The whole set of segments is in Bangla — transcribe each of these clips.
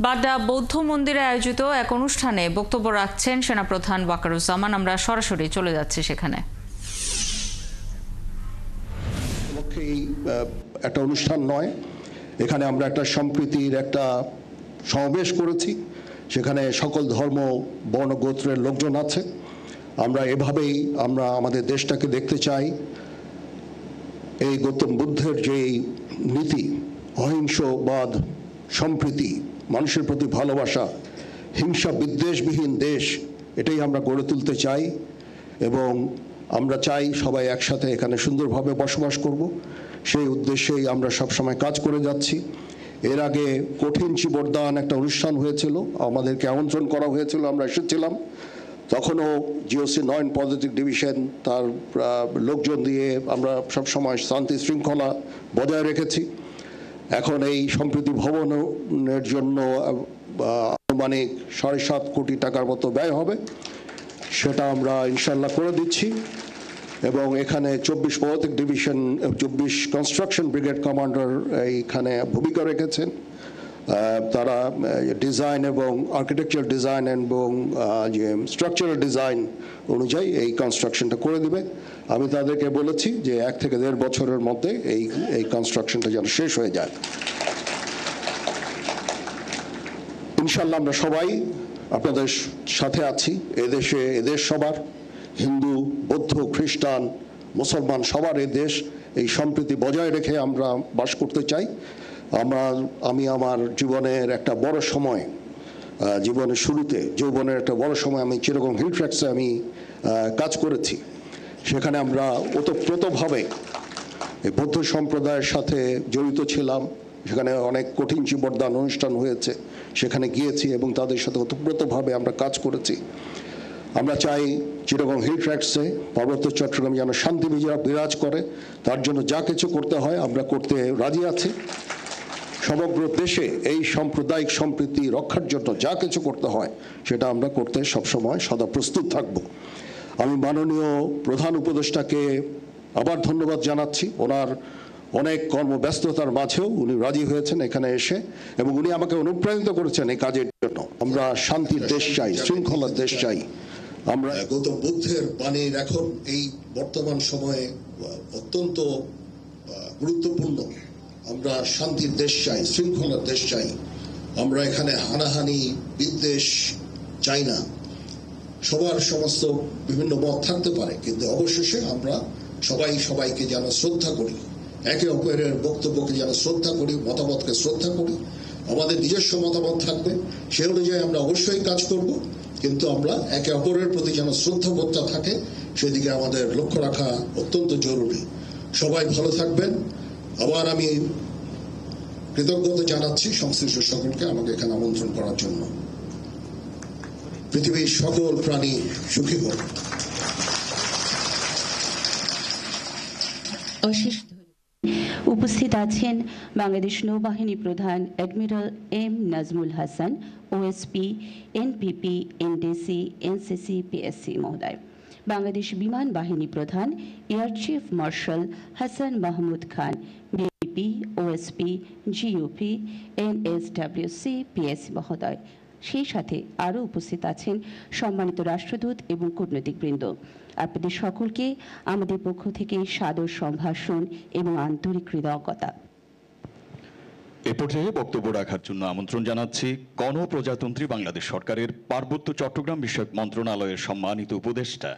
বাড্ডা বৌদ্ধ মন্দিরে আয়োজিত এক অনুষ্ঠানে বক্তব্য রাখছেন সেনাপ্রধান ওয়াকারুজ্জামান। আমরা সরাসরি চলে যাচ্ছি সেখানে। একটা অনুষ্ঠান নয়, এখানে আমরা একটা সম্প্রীতির একটা সমাবেশ করেছি। সেখানে সকল ধর্ম বর্ণ গোত্রের লোকজন আছে। আমরা এভাবেই আমরা আমাদের দেশটাকে দেখতে চাই। এই গৌতম বুদ্ধের যে নীতি, অহিংসবাদ, সম্প্রীতি, মানুষের প্রতি ভালোবাসা, হিংসা বিদ্বেষবিহীন দেশ, এটাই আমরা গড়ে তুলতে চাই এবং আমরা চাই সবাই একসাথে এখানে সুন্দরভাবে বসবাস করব। সেই উদ্দেশ্যেই আমরা সবসময় কাজ করে যাচ্ছি। এর আগে কঠিন চিবরদান একটা অনুষ্ঠান হয়েছিল, আমাদেরকে আমন্ত্রণ করা হয়েছিল, আমরা এসেছিলাম। তখনও জিওসি 9 পজিটিভ ডিভিশন তার লোকজন দিয়ে আমরা সবসময় শান্তি শৃঙ্খলা বজায় রেখেছি। এখন এই সম্প্রীতি ভবনের জন্য আনুমানিক 7.5 কোটি টাকার মতো ব্যয় হবে, সেটা আমরা ইনশাল্লাহ করে দিচ্ছি। এবং এখানে 24 পদাতিক ডিভিশন 24 কনস্ট্রাকশন ব্রিগেড কমান্ডার এইখানে ভূমিকা রেখেছেন। তারা ডিজাইন এবং আর্কিটেকচার ডিজাইন এবং যে স্ট্রাকচারাল ডিজাইন অনুযায়ী এই কনস্ট্রাকশনটা করে দিবে। আমি তাদেরকে বলেছি যে 1 থেকে 1.5 বছরের মধ্যে এই কনস্ট্রাকশনটা যেন শেষ হয়ে যায়। ইনশাল্লাহ আমরা সবাই আপনাদের সাথে আছি। এদেশ সবার, হিন্দু, বৌদ্ধ, খ্রিস্টান, মুসলমান সবার দেশ। এই সম্প্রীতি বজায় রেখে আমরা বাস করতে চাই। আমি আমার জীবনের একটা বড় সময়, জীবনের শুরুতে যৌবনের একটা বড় সময় আমি চিটাগং হিল ট্র্যাক্সে আমি কাজ করেছি। সেখানে আমরা ওতপ্রোতভাবে এই বৌদ্ধ সম্প্রদায়ের সাথে জড়িত ছিলাম। সেখানে অনেক কঠিন চিবরদান অনুষ্ঠান হয়েছে, সেখানে গিয়েছি এবং তাদের সাথে ওতপ্রোতভাবে আমরা কাজ করেছি। আমরা চাই চিটাগং হিল ট্র্যাক্সে পার্বত্য চট্টগ্রামে যেন শান্তি বিরাজ করে। তার জন্য যা কিছু করতে হয় আমরা করতে রাজি আছি। সমগ্র দেশে এই সাম্প্রদায়িক সম্প্রীতি রক্ষার জন্য যা কিছু করতে হয় সেটা আমরা করতে সবসময় সদা প্রস্তুত থাকব। আমি মাননীয় প্রধান উপদেষ্টাকে আবার ধন্যবাদ জানাচ্ছি। ওনার অনেক কর্মব্যস্ততার মাঝেও উনি রাজি হয়েছেন এখানে এসে এবং উনি আমাকে অনুপ্রাণিত করেছেন এই কাজের জন্য। আমরা শান্তির দেশ চাই, শৃঙ্খলার দেশ চাই। আমরা গৌতম বুদ্ধের বাণীর এখন এই বর্তমান সময়ে অত্যন্ত গুরুত্বপূর্ণ। আমরা শান্তির দেশ চাই, শৃঙ্খলার দেশ চাই। আমরা এখানে হানাহানি বিদ্বেষ চাই না। সবার সমস্ত বিভিন্ন মত থাকতে পারে, কিন্তু অবশেষে আমরা সবাইকে যেন শ্রদ্ধা করি, একে অপরের বক্তব্যকে যেন শ্রদ্ধা করি, মতামতকে শ্রদ্ধা করি। আমাদের নিজস্ব মতামত থাকবে, সে অনুযায়ী আমরা অবশ্যই কাজ করব, কিন্তু আমরা একে অপরের প্রতি যেন শ্রদ্ধাবোধটা থাকে সেদিকে আমাদের লক্ষ্য রাখা অত্যন্ত জরুরি। সবাই ভালো থাকবেন। আবার আমি কৃতজ্ঞতা জানাচ্ছি সংশ্লিষ্ট সকলকে আমাকে এখানে আমন্ত্রণ করার জন্য। পৃথিবীর সকল প্রাণী সুখী হোক। উপস্থিত আছেন বাংলাদেশ নৌবাহিনী প্রধান admiral M Nazmul Hasan, OSP, NPP, NDC, NCC, PSC মহোদয়, বাংলাদেশ বিমান বাহিনী প্রধান air chief marshal Hasan Mahmud Khan, BP, OSP, GUP, NSWC, PSC মহোদয়। সেই সাথে আরও উপস্থিত আছেন সম্মানিত রাষ্ট্রদূত এবং কূটনৈতিকবৃন্দ। আপনাদের সকলকে আমাদের পক্ষ থেকে সাদর সম্ভাষণ এবং আন্তরিক কৃতজ্ঞতা। এ পর্যায়ে বক্তব্য রাখার জন্য আমন্ত্রণ জানাচ্ছি গণপ্রজাতন্ত্রী বাংলাদেশ সরকারের পার্বত্য চট্টগ্রাম বিষয়ক মন্ত্রণালয়ের সম্মানিত উপদেষ্টা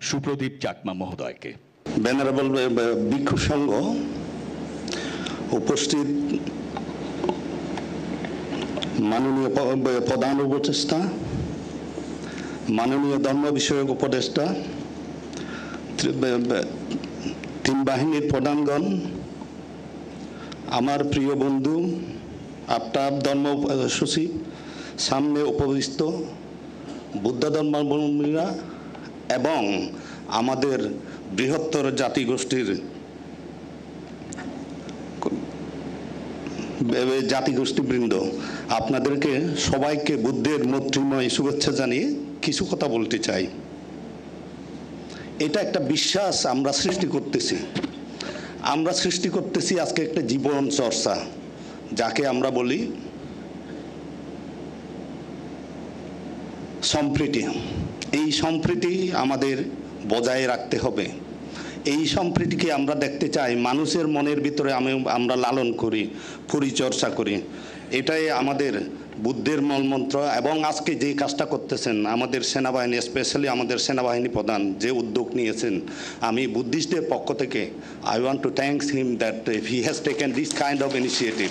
সুপ্রদীপ চাকমা মহোদয়কে। ভেনারেবল ভিক্ষু সংঘ, উপস্থিত মাননীয় প্রধান উপদেষ্টা, মাননীয় ধর্ম বিষয়ক উপদেষ্টা, 3 বাহিনীর প্রধানগণ, আমার প্রিয় বন্ধু আফতাব ধর্ম সচিব, সামনে উপবিষ্ট বুদ্ধ ধর্মাবলম্বীরা এবং আমাদের বৃহত্তর জাতিগোষ্ঠীর জাতিগোষ্ঠীবৃন্দ, আপনাদেরকে সবাইকে বুদ্ধের মৈত্রীময় শুভেচ্ছা জানিয়ে কিছু কথা বলতে চাই। এটা একটা বিশ্বাস আমরা সৃষ্টি করতেছি আজকে একটা জীবন চর্চা, যাকে আমরা বলি সম্প্রীতি, এই সম্প্রীতি আমাদের বজায় রাখতে হবে। এই সম্প্রীতিকে আমরা দেখতে চাই মানুষের মনের ভিতরে আমরা লালন করি, পরিচর্যা করি। এটাই আমাদের বুদ্ধের মূলমন্ত্র। এবং আজকে যে কাজটা করতেছেন আমাদের সেনাবাহিনী, স্পেশালি আমাদের সেনাবাহিনী প্রধান যে উদ্যোগ নিয়েছেন, আমি বুদ্ধিস্টদের পক্ষ থেকে I want to thanks him that he has taken this kind of initiative.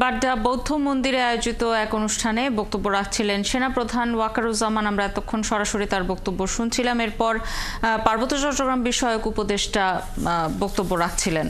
Badda বৌদ্ধ মন্দিরে আয়োজিত এক অনুষ্ঠানে বক্তব্য রাখছিলেন সেনাপ্রধান ওয়াকারুজ্জামান। আমরা এতক্ষণ সরাসরি তার বক্তব্য শুনছিলাম। এরপর পার্বত্য চট্টগ্রাম বিষয়ক উপদেষ্টা বক্তব্য রাখছিলেন।